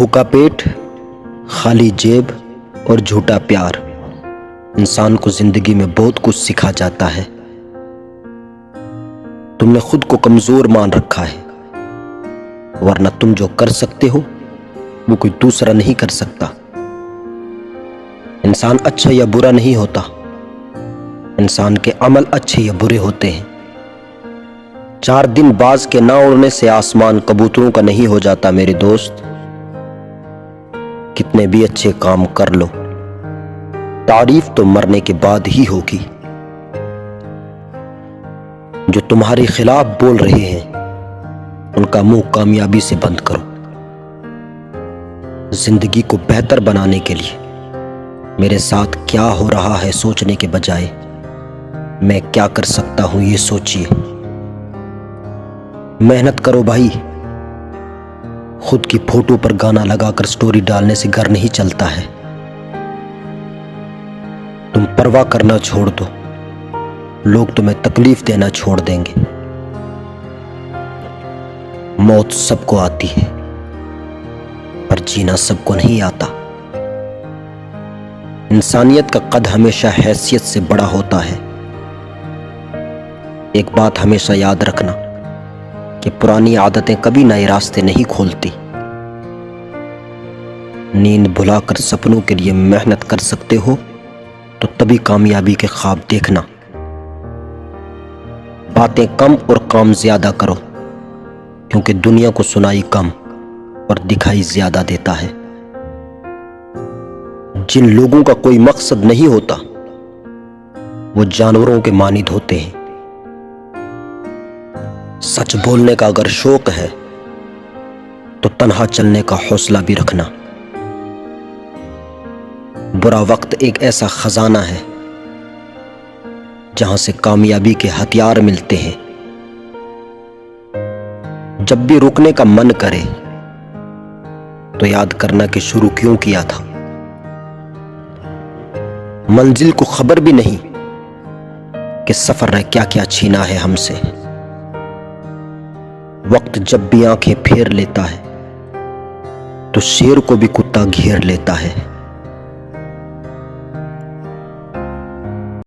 भूखा पेट, खाली जेब और झूठा प्यार इंसान को जिंदगी में बहुत कुछ सिखा जाता है। तुमने खुद को कमजोर मान रखा है, वरना तुम जो कर सकते हो वो कोई दूसरा नहीं कर सकता। इंसान अच्छा या बुरा नहीं होता, इंसान के अमल अच्छे या बुरे होते हैं। 4 दिन बाज के ना उड़ने से आसमान कबूतरों का नहीं हो जाता मेरे दोस्त। कितने भी अच्छे काम कर लो, तारीफ तो मरने के बाद ही होगी। जो तुम्हारे खिलाफ बोल रहे हैं उनका मुंह कामयाबी से बंद करो। जिंदगी को बेहतर बनाने के लिए मेरे साथ क्या हो रहा है सोचने के बजाय मैं क्या कर सकता हूं ये सोचिए। मेहनत करो भाई। खुद की फोटो पर गाना लगाकर स्टोरी डालने से घर नहीं चलता है। तुम परवाह करना छोड़ दो, लोग तुम्हें तकलीफ देना छोड़ देंगे। मौत सबको आती है पर जीना सबको नहीं आता। इंसानियत का कद हमेशा हैसियत से बड़ा होता है। एक बात हमेशा याद रखना कि पुरानी आदतें कभी नए रास्ते नहीं खोलती। नींद भुलाकर सपनों के लिए मेहनत कर सकते हो तो तभी कामयाबी के ख्वाब देखना। बातें कम और काम ज्यादा करो, क्योंकि दुनिया को सुनाई कम और दिखाई ज्यादा देता है। जिन लोगों का कोई मकसद नहीं होता वो जानवरों के मानिंद होते हैं। सच बोलने का अगर शौक है तो तन्हा चलने का हौसला भी रखना। बुरा वक्त एक ऐसा खजाना है जहां से कामयाबी के हथियार मिलते हैं। जब भी रुकने का मन करे तो याद करना कि शुरू क्यों किया था। मंजिल को खबर भी नहीं कि सफर ने क्या क्या छीना है हमसे। वक्त जब भी आंखें फेर लेता है तो शेर को भी कुत्ता घेर लेता है।